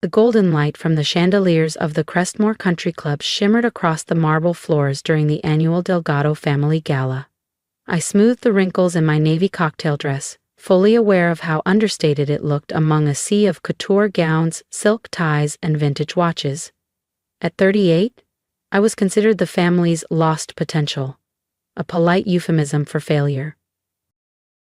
The golden light from the chandeliers of the Crestmore Country Club shimmered across the marble floors during the annual Delgado family gala. I smoothed the wrinkles in my navy cocktail dress, fully aware of how understated it looked among a sea of couture gowns, silk ties, and vintage watches. At 38, I was considered the family's lost potential, a polite euphemism for failure.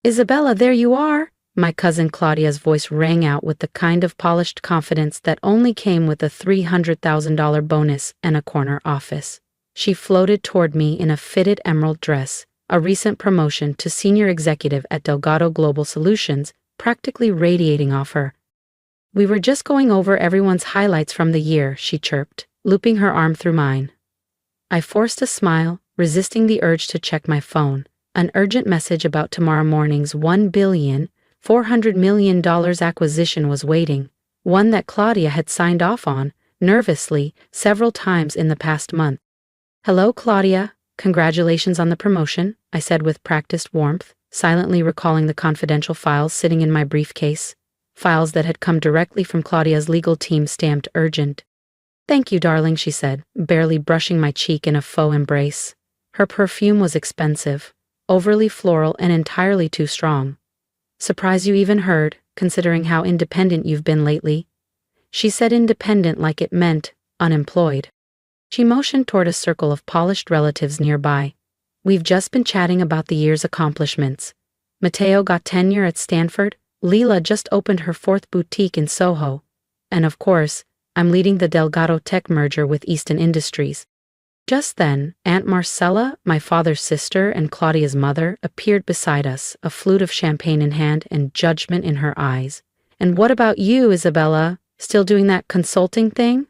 "Isabella, there you are!" My cousin Claudia's voice rang out with the kind of polished confidence that only came with a $300,000 bonus and a corner office. She floated toward me in a fitted emerald dress, a recent promotion to senior executive at Delgado Global Solutions, practically radiating off her. "We were just going over everyone's highlights from the year," she chirped, looping her arm through mine. I forced a smile, resisting the urge to check my phone. An urgent message about tomorrow morning's $1.4 billion acquisition was waiting, one that Claudia had signed off on, nervously, several times in the past month. "Hello, Claudia. Congratulations on the promotion," I said with practiced warmth, silently recalling the confidential files sitting in my briefcase, files that had come directly from Claudia's legal team stamped urgent. "Thank you, darling," she said, barely brushing my cheek in a faux embrace. Her perfume was expensive, overly floral and entirely too strong. "Surprised you even heard, considering how independent you've been lately." She said independent like it meant unemployed. She motioned toward a circle of polished relatives nearby. "We've just been chatting about the year's accomplishments. Mateo got tenure at Stanford, Leela just opened her 4th boutique in Soho, and of course, I'm leading the Delgado Tech merger with Easton Industries." Just then, Aunt Marcella, my father's sister and Claudia's mother, appeared beside us, a flute of champagne in hand and judgment in her eyes. "And what about you, Isabella? Still doing that consulting thing?"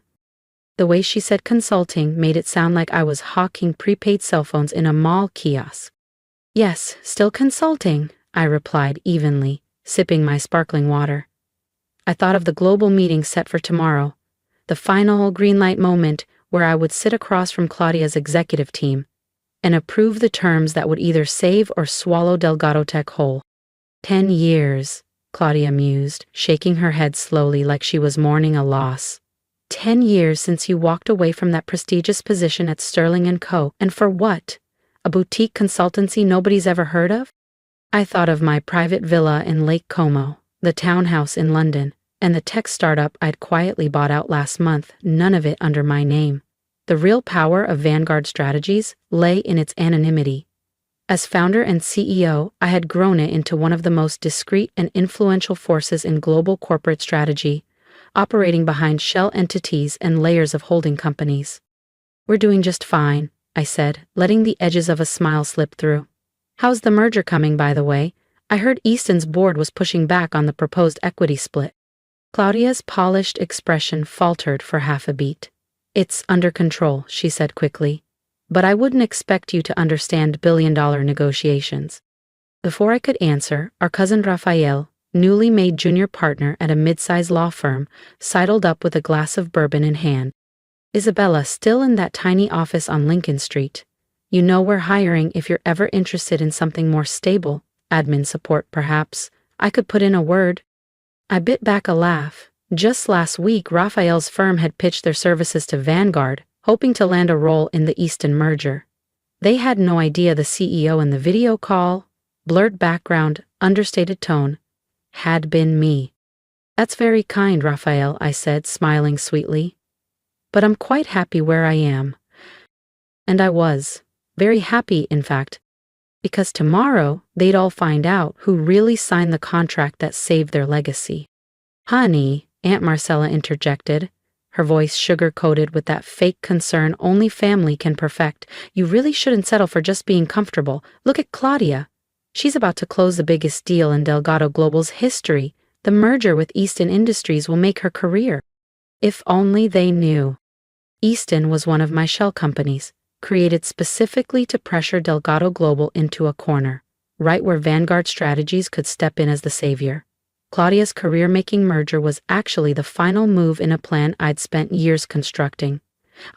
The way she said consulting made it sound like I was hawking prepaid cell phones in a mall kiosk. "Yes, still consulting," I replied evenly, sipping my sparkling water. I thought of the global meeting set for tomorrow, the final green light moment where I would sit across from Claudia's executive team and approve the terms that would either save or swallow Delgado Tech whole. 10 years, Claudia mused, shaking her head slowly like she was mourning a loss. 10 years since you walked away from that prestigious position at Sterling & Co. And for what? A boutique consultancy nobody's ever heard of? I thought of my private villa in Lake Como, the townhouse in London, and the tech startup I'd quietly bought out last month, none of it under my name. The real power of Vanguard Strategies lay in its anonymity. As founder and CEO, I had grown it into one of the most discreet and influential forces in global corporate strategy, operating behind shell entities and layers of holding companies. "We're doing just fine," I said, letting the edges of a smile slip through. "How's the merger coming, by the way? I heard Easton's board was pushing back on the proposed equity split." Claudia's polished expression faltered for half a beat. "It's under control," she said quickly. "But I wouldn't expect you to understand billion-dollar negotiations." Before I could answer, our cousin Rafael, newly made junior partner at a mid-size law firm, sidled up with a glass of bourbon in hand. "Isabella, still in that tiny office on Lincoln Street. You know we're hiring if you're ever interested in something more stable, admin support perhaps. I could put in a word." I bit back a laugh. Just last week, Raphael's firm had pitched their services to Vanguard, hoping to land a role in the Easton merger. They had no idea the CEO in the video call, blurred background, understated tone, had been me. "That's very kind, Raphael," I said, smiling sweetly. "But I'm quite happy where I am." And I was. Very happy, in fact. Because tomorrow, they'd all find out who really signed the contract that saved their legacy. "Honey," Aunt Marcella interjected, her voice sugar-coated with that fake concern only family can perfect, "you really shouldn't settle for just being comfortable. Look at Claudia. She's about to close the biggest deal in Delgado Global's history. The merger with Easton Industries will make her career." If only they knew. Easton was one of my shell companies, created specifically to pressure Delgado Global into a corner, right where Vanguard Strategies could step in as the savior. Claudia's career-making merger was actually the final move in a plan I'd spent years constructing.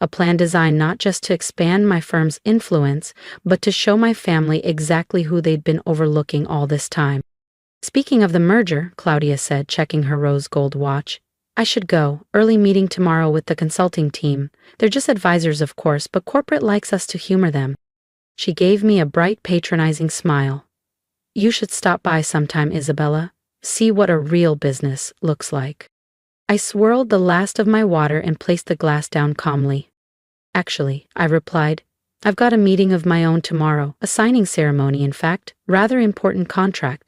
A plan designed not just to expand my firm's influence, but to show my family exactly who they'd been overlooking all this time. "Speaking of the merger," Claudia said, checking her rose gold watch, I should go. Early meeting tomorrow with the consulting team. They're just advisors, of course, but corporate likes us to humor them. She gave me a bright, patronizing smile. You should stop by sometime, Isabella. See what a real business looks like. I swirled the last of my water and placed the glass down calmly. Actually, I replied, I've got a meeting of my own tomorrow, a signing ceremony, in fact, rather important contract.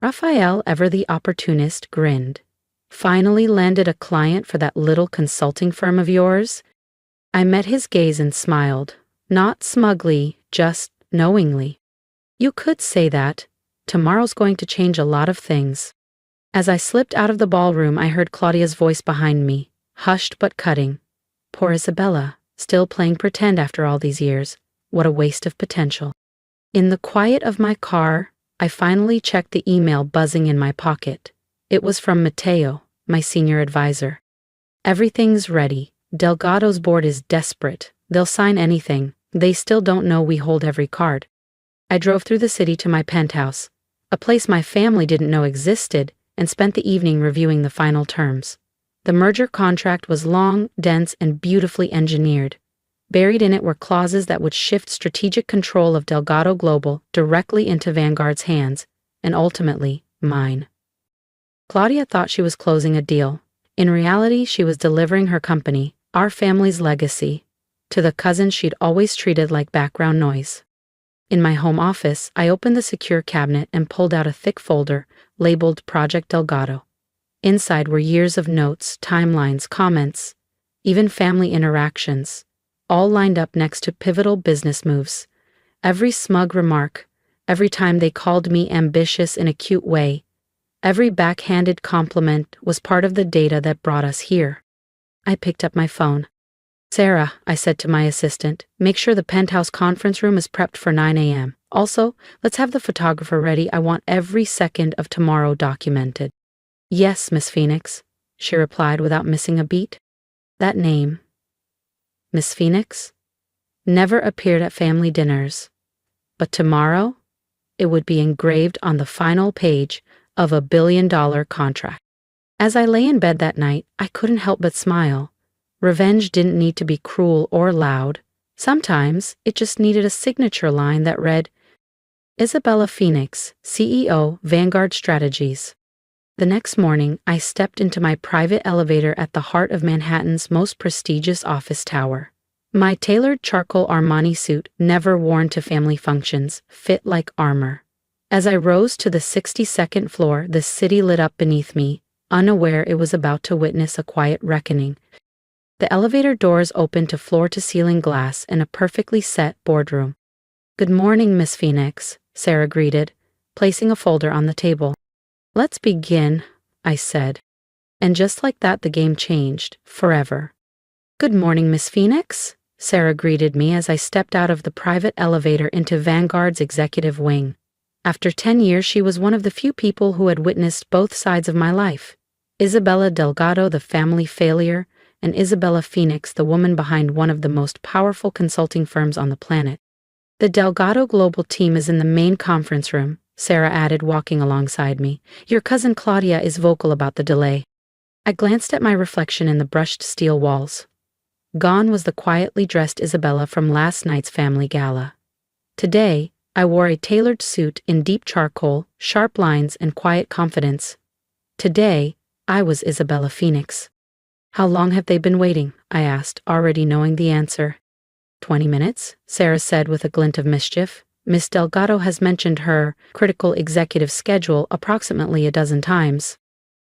Raphael, ever the opportunist, grinned. Finally landed a client for that little consulting firm of yours? I met his gaze and smiled, not smugly, just knowingly. You could say that. Tomorrow's going to change a lot of things. As I slipped out of the ballroom, I heard Claudia's voice behind me, hushed but cutting. Poor Isabella, still playing pretend after all these years. What a waste of potential. In the quiet of my car, I finally checked the email buzzing in my pocket. It was from Matteo, my senior advisor. Everything's ready. Delgado's board is desperate. They'll sign anything. They still don't know we hold every card. I drove through the city to my penthouse, a place my family didn't know existed, and spent the evening reviewing the final terms. The merger contract was long, dense, and beautifully engineered. Buried in it were clauses that would shift strategic control of Delgado Global directly into Vanguard's hands, and ultimately, mine. Claudia thought she was closing a deal. In reality, she was delivering her company, our family's legacy, to the cousin she'd always treated like background noise. In my home office, I opened the secure cabinet and pulled out a thick folder labeled Project Delgado. Inside were years of notes, timelines, comments, even family interactions, all lined up next to pivotal business moves. Every smug remark, every time they called me ambitious in a cute way, every backhanded compliment was part of the data that brought us here. I picked up my phone. Sarah, I said to my assistant, make sure the penthouse conference room is prepped for 9 a.m. Also, let's have the photographer ready. I want every second of tomorrow documented. Yes, Miss Phoenix, she replied without missing a beat. That name, Miss Phoenix, never appeared at family dinners. But tomorrow, it would be engraved on the final page of a billion-dollar contract. As I lay in bed that night, I couldn't help but smile. Revenge didn't need to be cruel or loud. Sometimes it just needed a signature line that read, Isabella Phoenix, CEO, Vanguard Strategies. The next morning, I stepped into my private elevator at the heart of Manhattan's most prestigious office tower. My tailored charcoal Armani suit, never worn to family functions, fit like armor. As I rose to the 62nd floor, the city lit up beneath me, unaware it was about to witness a quiet reckoning. The elevator doors opened to floor-to-ceiling glass in a perfectly set boardroom. Good morning, Miss Phoenix, Sarah greeted, placing a folder on the table. Let's begin, I said. And just like that, the game changed, forever. Good morning, Miss Phoenix, Sarah greeted me as I stepped out of the private elevator into Vanguard's executive wing. After 10 years, she was one of the few people who had witnessed both sides of my life. Isabella Delgado, the family failure, and Isabella Phoenix, the woman behind one of the most powerful consulting firms on the planet. The Delgado Global team is in the main conference room, Sarah added, walking alongside me. Your cousin Claudia is vocal about the delay. I glanced at my reflection in the brushed steel walls. Gone was the quietly dressed Isabella from last night's family gala. Today, I wore a tailored suit in deep charcoal, sharp lines, and quiet confidence. Today, I was Isabella Phoenix. How long have they been waiting? I asked, already knowing the answer. 20 minutes, Sarah said with a glint of mischief. Miss Delgado has mentioned her critical executive schedule approximately a dozen times.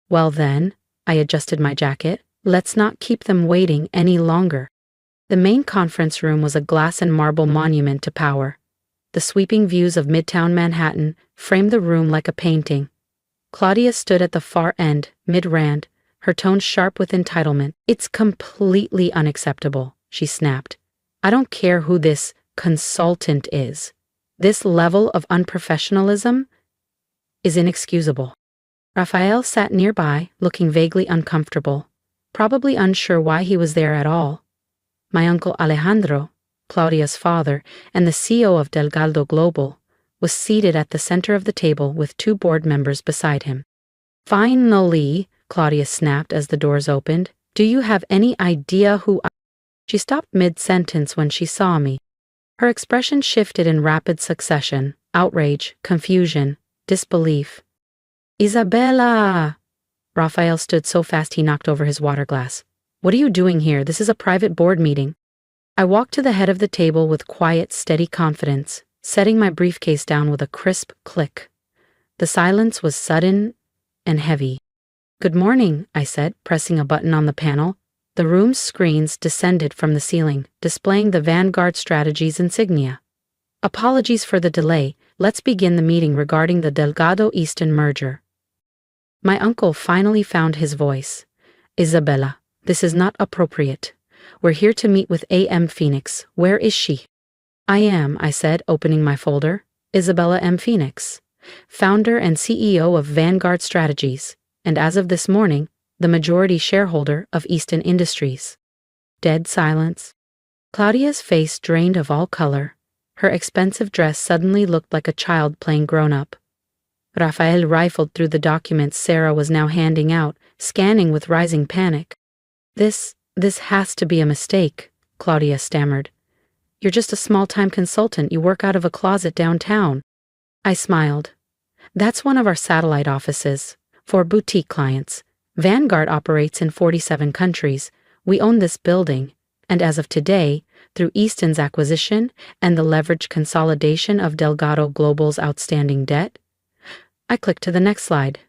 Well then, I adjusted my jacket. Let's not keep them waiting any longer. The main conference room was a glass and marble monument to power. The sweeping views of Midtown Manhattan framed the room like a painting. Claudia stood at the far end, mid-rand, her tone sharp with entitlement. It's completely unacceptable, she snapped. I don't care who this consultant is. This level of unprofessionalism is inexcusable. Raphael sat nearby, looking vaguely uncomfortable, probably unsure why he was there at all. My uncle Alejandro, Claudia's father, and the CEO of Delgado Global, was seated at the center of the table with two board members beside him. Finally, Claudia snapped as the doors opened. "Do you have any idea who I—" She stopped mid-sentence when she saw me. Her expression shifted in rapid succession: outrage, confusion, disbelief. "Isabella!" Raphael stood so fast he knocked over his water glass. "What are you doing here? This is a private board meeting." I walked to the head of the table with quiet, steady confidence, setting my briefcase down with a crisp click. The silence was sudden and heavy. "Good morning," I said, pressing a button on the panel. The room's screens descended from the ceiling, displaying the Vanguard Strategies insignia. "Apologies for the delay. Let's begin the meeting regarding the Delgado Easton merger." My uncle finally found his voice. "Isabella, this is not appropriate. We're here to meet with A.M. Phoenix. Where is she?" "I am," I said, opening my folder. "Isabella M. Phoenix, founder and CEO of Vanguard Strategies, and as of this morning, the majority shareholder of Easton Industries." Dead silence. Claudia's face drained of all color. Her expensive dress suddenly looked like a child playing grown-up. Raphael rifled through the documents Sarah was now handing out, scanning with rising panic. This has to be a mistake," Claudia stammered. "You're just a small-time consultant. You work out of a closet downtown." I smiled. "That's one of our satellite offices. For boutique clients. Vanguard operates in 47 countries. We own this building, and as of today, through Easton's acquisition and the leveraged consolidation of Delgado Global's outstanding debt." I clicked to the next slide.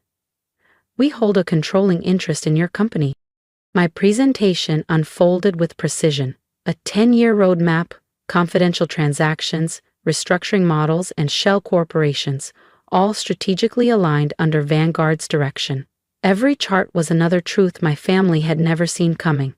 "We hold a controlling interest in your company." My presentation unfolded with precision. A 10-year roadmap, confidential transactions, restructuring models, and shell corporations, all strategically aligned under Vanguard's direction. Every chart was another truth my family had never seen coming.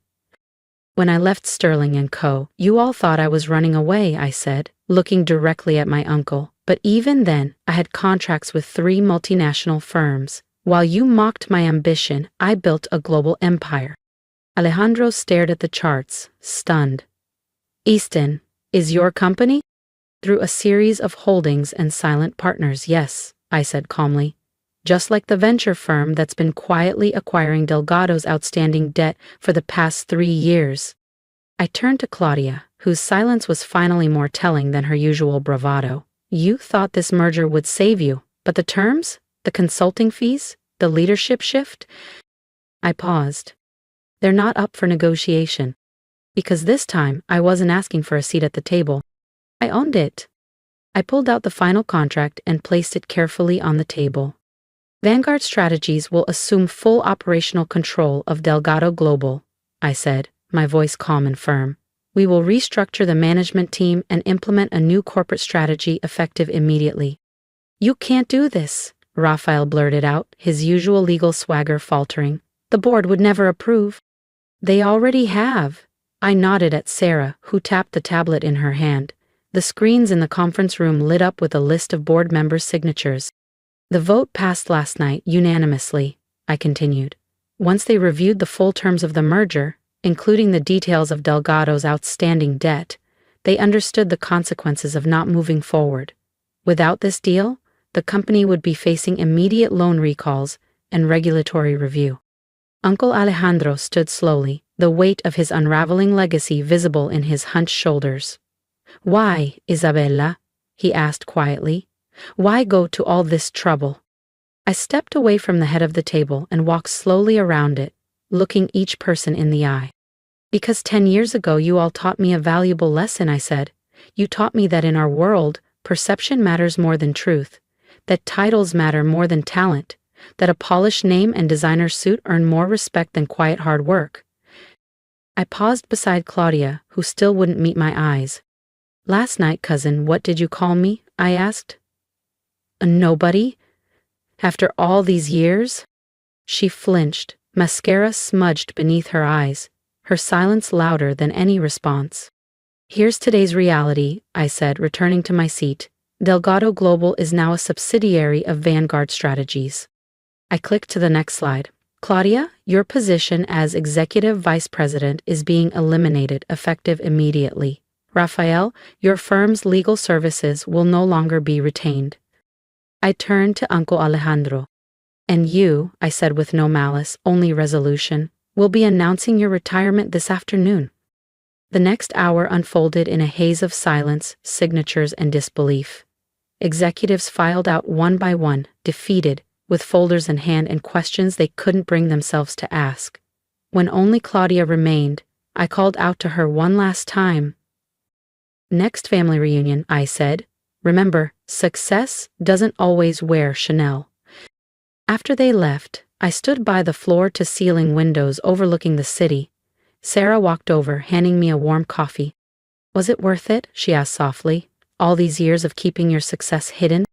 "When I left Sterling & Co., you all thought I was running away," I said, looking directly at my uncle. "But even then, I had contracts with 3 multinational firms. While you mocked my ambition, I built a global empire." Alejandro stared at the charts, stunned. "Easton is your company?" "Through a series of holdings and silent partners, yes," I said calmly. "Just like the venture firm that's been quietly acquiring Delgado's outstanding debt for the past 3 years. I turned to Claudia, whose silence was finally more telling than her usual bravado. "You thought this merger would save you, but the terms? The consulting fees? The leadership shift?" I paused. "They're not up for negotiation." Because this time, I wasn't asking for a seat at the table. I owned it. I pulled out the final contract and placed it carefully on the table. "Vanguard Strategies will assume full operational control of Delgado Global," I said, my voice calm and firm. "We will restructure the management team and implement a new corporate strategy effective immediately." "You can't do this," Raphael blurted out, his usual legal swagger faltering. "The board would never approve." "They already have." I nodded at Sarah, who tapped the tablet in her hand. The screens in the conference room lit up with a list of board members' signatures. "The vote passed last night unanimously," I continued. "Once they reviewed the full terms of the merger, including the details of Delgado's outstanding debt, they understood the consequences of not moving forward. Without this deal, the company would be facing immediate loan recalls and regulatory review." Uncle Alejandro stood slowly, the weight of his unraveling legacy visible in his hunched shoulders. "Why, Isabella?" he asked quietly. "Why go to all this trouble?" I stepped away from the head of the table and walked slowly around it, looking each person in the eye. "Because 10 years ago you all taught me a valuable lesson," I said. "You taught me that in our world, perception matters more than truth, that titles matter more than talent, that a polished name and designer suit earn more respect than quiet hard work." I paused beside Claudia, who still wouldn't meet my eyes. "Last night, cousin, what did you call me?" I asked. "A nobody? After all these years?" She flinched, mascara smudged beneath her eyes, her silence louder than any response. "Here's today's reality," I said, returning to my seat. "Delgado Global is now a subsidiary of Vanguard Strategies." I clicked to the next slide. "Claudia, your position as Executive Vice President is being eliminated effective immediately. Raphael, your firm's legal services will no longer be retained." I turned to Uncle Alejandro. And you, I said with no malice, only resolution, will be announcing your retirement this afternoon. The next hour unfolded in a haze of silence, signatures, and disbelief. Executives filed out one by one, defeated, with folders in hand and questions they couldn't bring themselves to ask. When only Claudia remained, I called out to her one last time. Next family reunion, I said. Remember, success doesn't always wear Chanel. After they left, I stood by the floor-to-ceiling windows overlooking the city. Sarah walked over, handing me a warm coffee. Was it worth it? She asked softly. All these years of keeping your success hidden?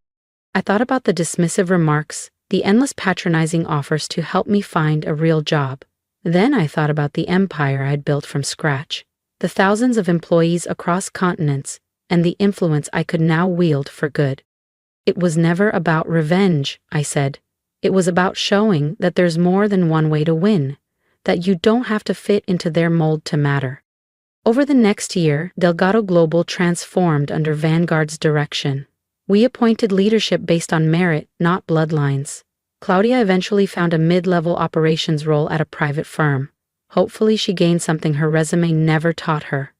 I thought about the dismissive remarks, the endless patronizing offers to help me find a real job. Then I thought about the empire I'd built from scratch, the thousands of employees across continents, and the influence I could now wield for good. It was never about revenge, I said. It was about showing that there's more than one way to win, that you don't have to fit into their mold to matter. Over the next year, Delgado Global transformed under Vanguard's direction. We appointed leadership based on merit, not bloodlines. Claudia eventually found a mid-level operations role at a private firm. Hopefully she gained something her resume never taught her: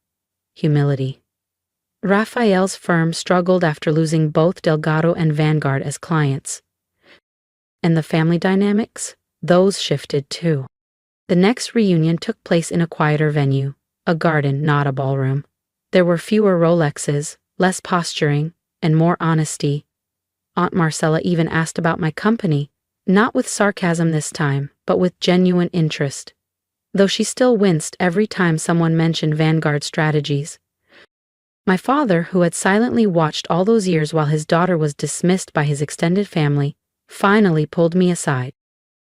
humility. Raphael's firm struggled after losing both Delgado and Vanguard as clients. And the family dynamics? Those shifted too. The next reunion took place in a quieter venue, a garden, not a ballroom. There were fewer Rolexes, less posturing, and more honesty. Aunt Marcella even asked about my company, not with sarcasm this time, but with genuine interest, though she still winced every time someone mentioned Vanguard strategies. My father, who had silently watched all those years while his daughter was dismissed by his extended family, finally pulled me aside.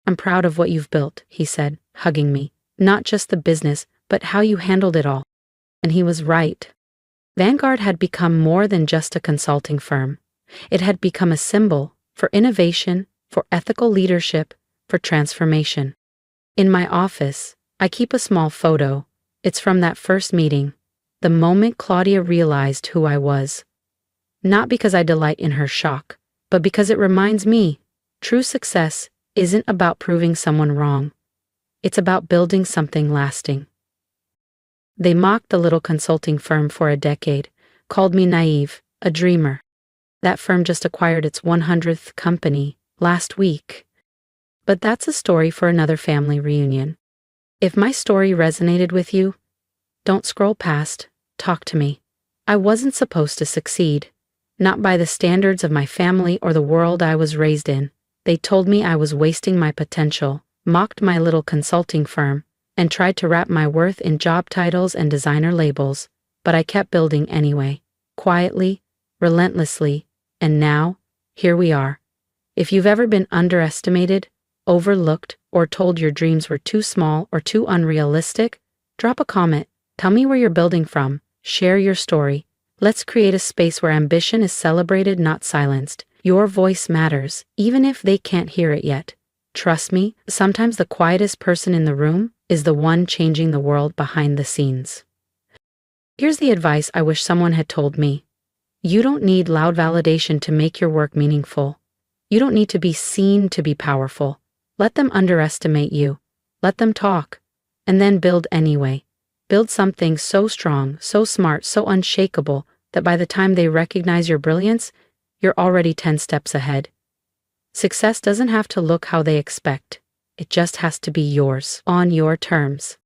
I'm proud of what you've built, he said, hugging me. Not just the business, but how you handled it all. And he was right. Vanguard had become more than just a consulting firm. It had become a symbol for innovation, for ethical leadership, for transformation. In my office, I keep a small photo. It's from that first meeting, the moment Claudia realized who I was. Not because I delight in her shock, but because it reminds me, true success isn't about proving someone wrong. It's about building something lasting. They mocked the little consulting firm for a decade, called me naive, a dreamer. That firm just acquired its 100th company last week. But that's a story for another family reunion. If my story resonated with you, don't scroll past, talk to me. I wasn't supposed to succeed, not by the standards of my family or the world I was raised in. They told me I was wasting my potential, mocked my little consulting firm, and tried to wrap my worth in job titles and designer labels, but I kept building anyway, quietly, relentlessly, and now, here we are. If you've ever been underestimated, overlooked, or told your dreams were too small or too unrealistic, drop a comment, tell me where you're building from, share your story. Let's create a space where ambition is celebrated, not silenced. Your voice matters, even if they can't hear it yet. Trust me, sometimes the quietest person in the room is the one changing the world behind the scenes. Here's the advice I wish someone had told me. You don't need loud validation to make your work meaningful. You don't need to be seen to be powerful. Let them underestimate you. Let them talk. And then build anyway. Build something so strong, so smart, so unshakable that by the time they recognize your brilliance, you're already 10 steps ahead. Success doesn't have to look how they expect. It just has to be yours, on your terms.